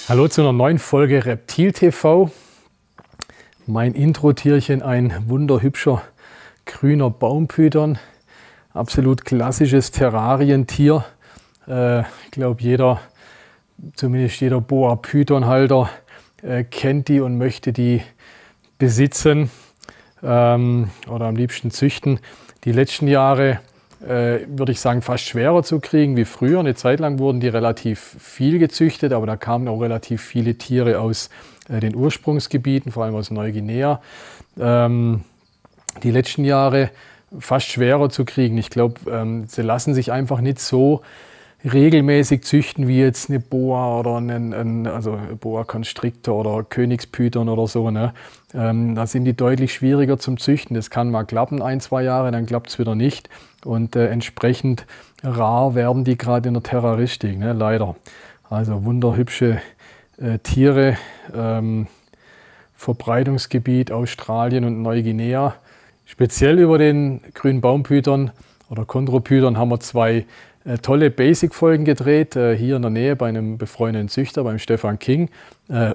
Hallo zu einer neuen Folge Reptil TV. Mein Intro-Tierchen, ein wunderhübscher grüner Baumpython. Absolut klassisches Terrarientier. Ich glaube, zumindest jeder Boa-Python-Halter kennt die und möchte die besitzen oder am liebsten züchten. Die letzten Jahre würde ich sagen, fast schwerer zu kriegen wie früher. Eine Zeit lang wurden die relativ viel gezüchtet, aber da kamen auch relativ viele Tiere aus den Ursprungsgebieten, vor allem aus Neuguinea. Die letzten Jahre fast schwerer zu kriegen. Ich glaube, sie lassen sich einfach nicht so regelmäßig züchten wie jetzt eine Boa oder also Boa Constrictor oder Königspython oder so. Ne? Da sind die deutlich schwieriger zum Züchten. Das kann mal klappen, 1-2 Jahre, dann klappt es wieder nicht. Und entsprechend rar werden die gerade in der Terroristik, ne? Leider. Also wunderhübsche Tiere, Verbreitungsgebiet Australien und Neuguinea. Speziell über den grünen Baumpython oder Chondropython haben wir 2 tolle Basic-Folgen gedreht, hier in der Nähe bei einem befreundeten Züchter, beim Stefan King.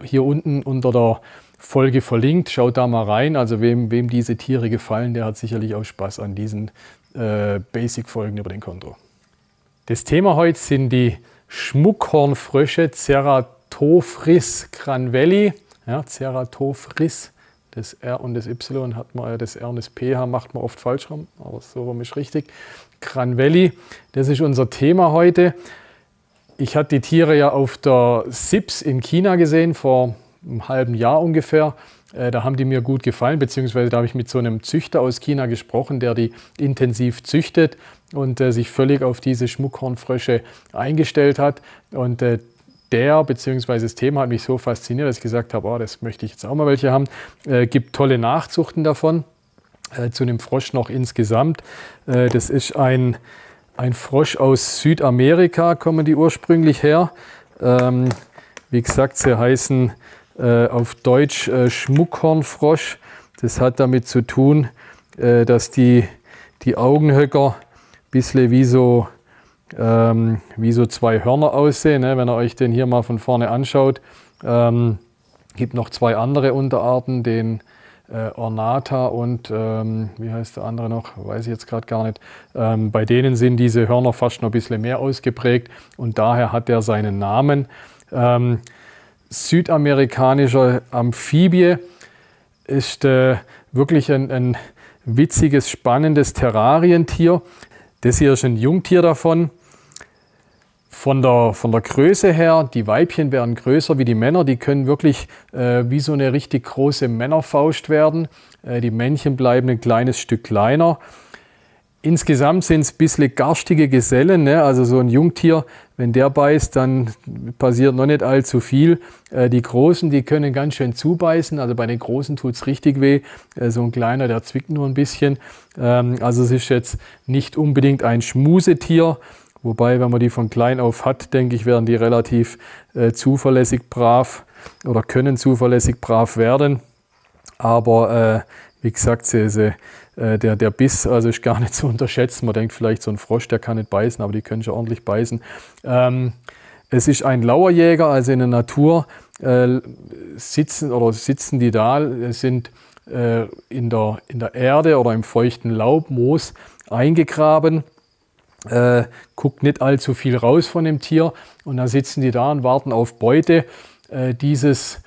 Hier unten unter der Folge verlinkt, schaut da mal rein. Also wem diese Tiere gefallen, der hat sicherlich auch Spaß an diesen Basic-Folgen über den Chondro. Das Thema heute sind die Schmuckhornfrösche Ceratophris cranvelli. Ja, Ceratophris, das R und das Y hat man, das R und das PH macht man oft falsch rum, aber so rum ist richtig. Cranvelli, das ist unser Thema heute. Ich hatte die Tiere ja auf der SIPS in China gesehen, vor einem halben Jahr ungefähr. Da haben die mir gut gefallen, beziehungsweise da habe ich mit so einem Züchter aus China gesprochen, der die intensiv züchtet und sich völlig auf diese Schmuckhornfrösche eingestellt hat. Und beziehungsweise das Thema hat mich so fasziniert, dass ich gesagt habe, oh, das möchte ich jetzt auch mal welche haben. Gibt tolle Nachzuchten davon. Zu dem Frosch noch insgesamt. Das ist ein Frosch aus Südamerika, kommen die ursprünglich her. Wie gesagt, sie heißen auf Deutsch Schmuckhornfrosch. Das hat damit zu tun, dass die Augenhöcker ein bisschen wie so 2 Hörner aussehen. Ne? Wenn ihr euch den hier mal von vorne anschaut. Gibt noch 2 andere Unterarten, den Ornata und wie heißt der andere noch, weiß ich jetzt gerade gar nicht. Bei denen sind diese Hörner fast noch ein bisschen mehr ausgeprägt und daher hat er seinen Namen. Südamerikanischer Amphibie ist wirklich ein witziges, spannendes Terrarientier. Das hier ist ein Jungtier davon. Von der Größe her, die Weibchen werden größer wie die Männer, die können wirklich wie so eine richtig große Männerfaust werden. Die Männchen bleiben ein kleines Stück kleiner. Insgesamt sind es ein bisschen garstige Gesellen, ne? Also so ein Jungtier, wenn der beißt, dann passiert noch nicht allzu viel. Die Großen, die können ganz schön zubeißen, also bei den Großen tut es richtig weh. So ein kleiner, der zwickt nur ein bisschen. Also es ist jetzt nicht unbedingt ein Schmusetier. Wobei, wenn man die von klein auf hat, denke ich, werden die relativ zuverlässig brav oder können zuverlässig brav werden. Aber wie gesagt, der Biss also ist gar nicht zu unterschätzen. Man denkt vielleicht, so ein Frosch, der kann nicht beißen, aber die können schon ordentlich beißen. Es ist ein Lauerjäger, also in der Natur sitzen die da, sind in der Erde oder im feuchten Laub, Moos eingegraben. Guckt nicht allzu viel raus von dem Tier und dann sitzen die da und warten auf Beute. Diese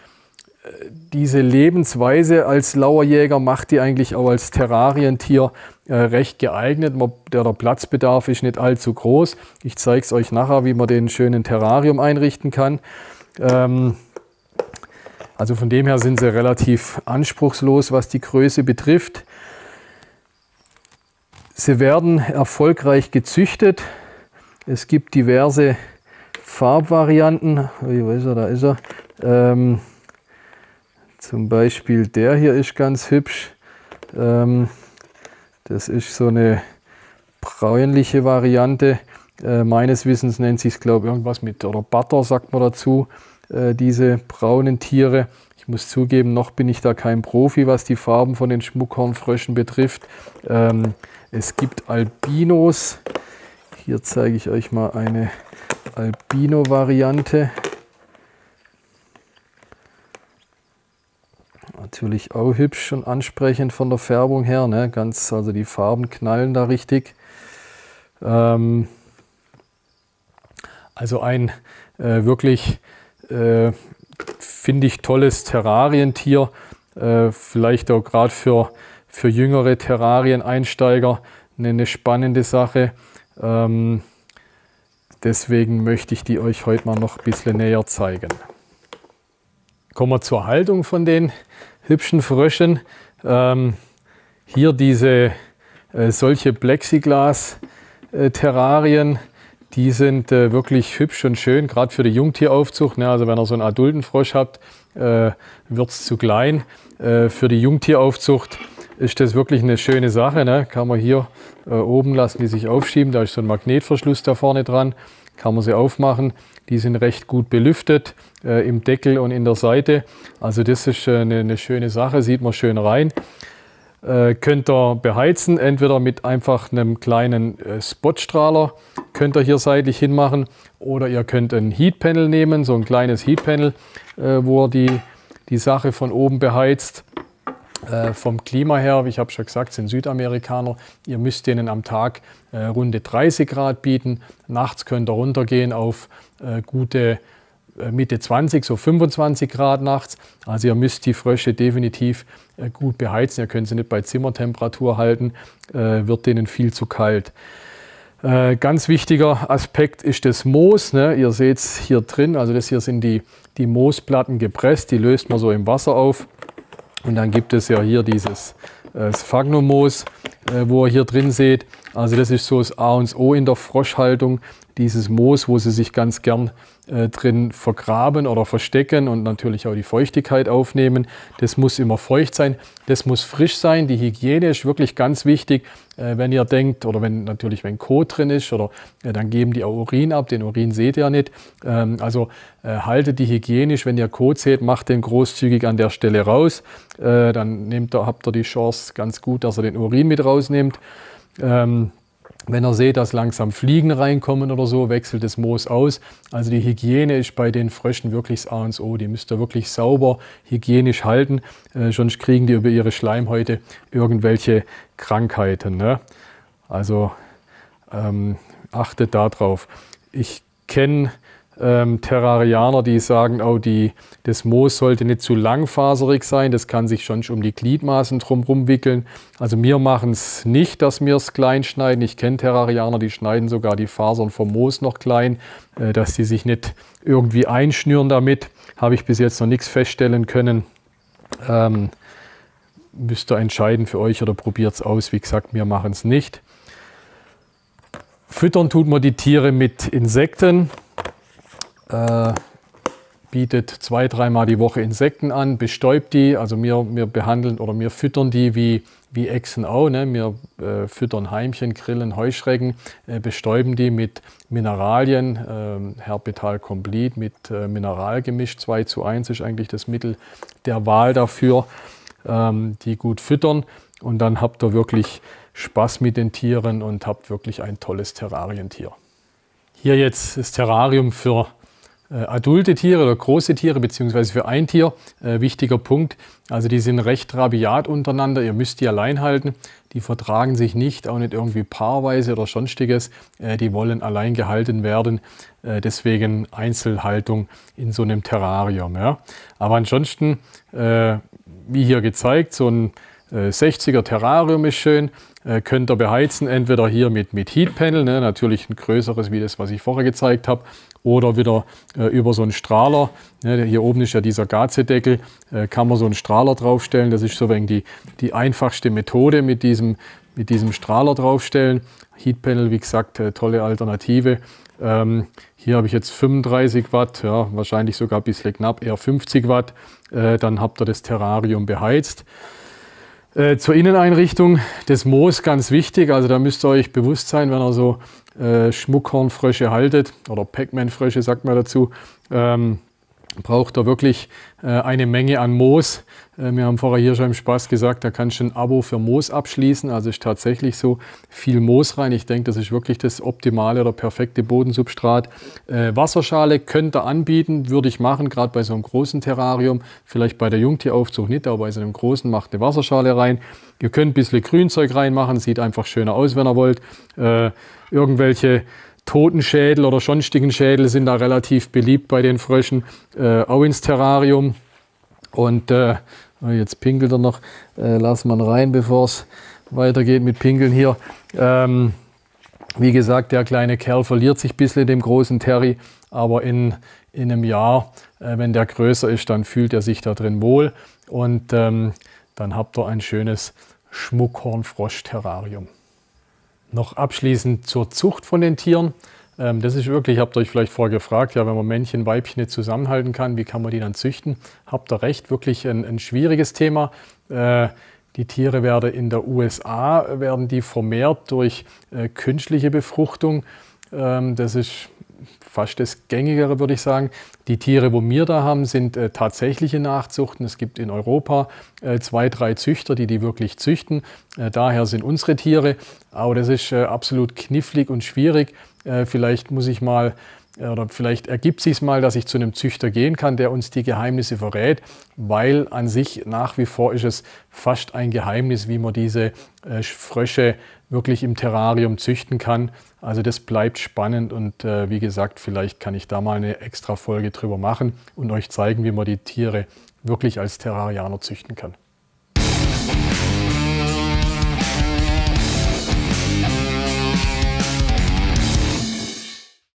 Lebensweise als Lauerjäger macht die eigentlich auch als Terrarientier recht geeignet. Der Platzbedarf ist nicht allzu groß. Ich zeige es euch nachher, wie man den schönen Terrarium einrichten kann. Also von dem her sind sie relativ anspruchslos, was die Größe betrifft. Sie werden erfolgreich gezüchtet. Es gibt diverse Farbvarianten. Wo ist er? Da ist er. Zum Beispiel der hier ist ganz hübsch. Das ist so eine bräunliche Variante. Meines Wissens nennt sich es, glaube ich, irgendwas mit, oder Butter sagt man dazu, diese braunen Tiere. Ich muss zugeben, noch bin ich da kein Profi, was die Farben von den Schmuckhornfröschen betrifft. Es gibt Albinos. Hier zeige ich euch mal eine Albino-Variante. Natürlich auch hübsch und ansprechend von der Färbung her, ne? Also die Farben knallen da richtig. Also ein wirklich, finde ich, tolles Terrarientier. Vielleicht auch gerade für jüngere Terrarieneinsteiger eine spannende Sache. Deswegen möchte ich die euch heute mal noch ein bisschen näher zeigen. Kommen wir zur Haltung von den hübschen Fröschen. Hier diese solche Plexiglas-Terrarien, die sind wirklich hübsch und schön, gerade für die Jungtieraufzucht. Ne? Also wenn ihr so einen adulten Frosch habt, wird es zu klein. Für die Jungtieraufzucht ist das wirklich eine schöne Sache. Ne? Kann man hier oben lassen, die sich aufschieben. Da ist so ein Magnetverschluss da vorne dran. Kann man sie aufmachen. Die sind recht gut belüftet im Deckel und in der Seite. Also das ist eine schöne Sache, sieht man schön rein. Könnt ihr beheizen, entweder mit einfach einem kleinen Spotstrahler, könnt ihr hier seitlich hinmachen, oder ihr könnt ein Heatpanel nehmen, so ein kleines Heatpanel, wo ihr die Sache von oben beheizt. Vom Klima her, wie ich habe schon gesagt, sind Südamerikaner. Ihr müsst denen am Tag runde 30 Grad bieten. Nachts könnt ihr runtergehen auf gute Mitte 20, so 25 Grad nachts. Also ihr müsst die Frösche definitiv gut beheizen. Ihr könnt sie nicht bei Zimmertemperatur halten, wird denen viel zu kalt. Ganz wichtiger Aspekt ist das Moos. Ne? Ihr seht es hier drin, also das hier sind die Moosplatten gepresst, die löst man so im Wasser auf. Und dann gibt es ja hier dieses Sphagnum-Moos, wo ihr hier drin seht. Also das ist so das A und O in der Froschhaltung. Dieses Moos, wo sie sich ganz gern drin vergraben oder verstecken und natürlich auch die Feuchtigkeit aufnehmen. Das muss immer feucht sein, das muss frisch sein. Die Hygiene ist wirklich ganz wichtig. Wenn ihr denkt, oder wenn Kot drin ist, oder dann geben die auch Urin ab. Den Urin seht ihr nicht. Also haltet die hygienisch. Wenn ihr Kot seht, macht den großzügig an der Stelle raus. Dann habt ihr die Chance ganz gut, dass ihr den Urin mit rausnehmt. Wenn ihr seht, dass langsam Fliegen reinkommen oder so, wechselt das Moos aus. Also die Hygiene ist bei den Fröschen wirklich das A und O. Die müsst ihr wirklich sauber, hygienisch halten, sonst kriegen die über ihre Schleimhäute irgendwelche Krankheiten. Ne? Also achtet darauf. Ich kenne Terrarianer, die sagen, oh, das Moos sollte nicht zu langfaserig sein, das kann sich schon um die Gliedmaßen drumherum wickeln. Also wir machen es nicht, dass wir es klein schneiden. Ich kenne Terrarianer, die schneiden sogar die Fasern vom Moos noch klein, dass die sich nicht irgendwie einschnüren damit. Habe ich bis jetzt noch nichts feststellen können. Müsst ihr entscheiden für euch oder probiert es aus. Wie gesagt, wir machen es nicht. Füttern tut man die Tiere mit Insekten. Bietet 2-3 Mal die Woche Insekten an, bestäubt die. Also wir behandeln oder wir füttern die wie Echsen auch. Ne? Wir füttern Heimchen, Grillen, Heuschrecken, bestäuben die mit Mineralien, Herpetal Complete mit Mineralgemisch, 2:1 ist eigentlich das Mittel der Wahl dafür, die gut füttern. Und dann habt ihr wirklich Spaß mit den Tieren und habt wirklich ein tolles Terrarientier. Hier jetzt das Terrarium für adulte Tiere oder große Tiere, beziehungsweise für ein Tier. Wichtiger Punkt, also die sind recht rabiat untereinander, ihr müsst die allein halten. Die vertragen sich nicht, auch nicht irgendwie paarweise oder sonstiges. Die wollen allein gehalten werden, deswegen Einzelhaltung in so einem Terrarium. Ja. Aber ansonsten, wie hier gezeigt, so ein 60er Terrarium ist schön. Könnt ihr beheizen, entweder hier mit Heatpanel, ne, natürlich ein größeres wie das, was ich vorher gezeigt habe, oder wieder über so einen Strahler. Ne, hier oben ist ja dieser Gazedeckel, kann man so einen Strahler draufstellen. Das ist so ein wenig die einfachste Methode mit diesem Strahler draufstellen. Heatpanel, wie gesagt, tolle Alternative. Hier habe ich jetzt 35 Watt, ja, wahrscheinlich sogar ein bisschen knapp, eher 50 Watt. Dann habt ihr das Terrarium beheizt. Zur Inneneinrichtung, das Moos ganz wichtig, also da müsst ihr euch bewusst sein, wenn ihr so Schmuckhornfrösche haltet oder Pac-Man-Frösche sagt man dazu, braucht er wirklich eine Menge an Moos. Wir haben vorher hier schon im Spaß gesagt, da kannst du ein Abo für Moos abschließen. Also ist tatsächlich so viel Moos rein. Ich denke, das ist wirklich das optimale oder perfekte Bodensubstrat. Wasserschale könnt ihr anbieten, würde ich machen, gerade bei so einem großen Terrarium. Vielleicht bei der Jungtieraufzucht nicht, aber bei so einem großen macht eine Wasserschale rein. Ihr könnt ein bisschen Grünzeug reinmachen, sieht einfach schöner aus, wenn ihr wollt. Irgendwelche Totenschädel oder sonstigen Schädel sind da relativ beliebt bei den Fröschen, auch ins Terrarium. Und jetzt pinkelt er noch, lassen wir ihn rein, bevor es weitergeht mit Pinkeln hier. Wie gesagt, der kleine Kerl verliert sich ein bisschen in dem großen Terry, aber in einem Jahr, wenn der größer ist, dann fühlt er sich da drin wohl und dann habt ihr ein schönes Schmuckhornfrosch-Terrarium. Noch abschließend zur Zucht von den Tieren. Das ist wirklich, habt ihr euch vielleicht vorher gefragt, ja, wenn man Männchen, Weibchen nicht zusammenhalten kann, wie kann man die dann züchten? Habt ihr recht, wirklich ein schwieriges Thema. Die Tiere werden in der USA vermehrt durch künstliche Befruchtung. Das ist fast das Gängigere, würde ich sagen. Die Tiere, wo wir da haben, sind tatsächliche Nachzuchten. Es gibt in Europa 2, 3 Züchter, die wirklich züchten. Daher sind unsere Tiere. Aber das ist absolut knifflig und schwierig. Vielleicht muss ich mal, oder vielleicht ergibt es sich mal, dass ich zu einem Züchter gehen kann, der uns die Geheimnisse verrät, weil an sich nach wie vor ist es fast ein Geheimnis, wie man diese Frösche wirklich im Terrarium züchten kann. Also das bleibt spannend und wie gesagt, vielleicht kann ich da mal eine extra Folge drüber machen und euch zeigen, wie man die Tiere wirklich als Terrarianer züchten kann.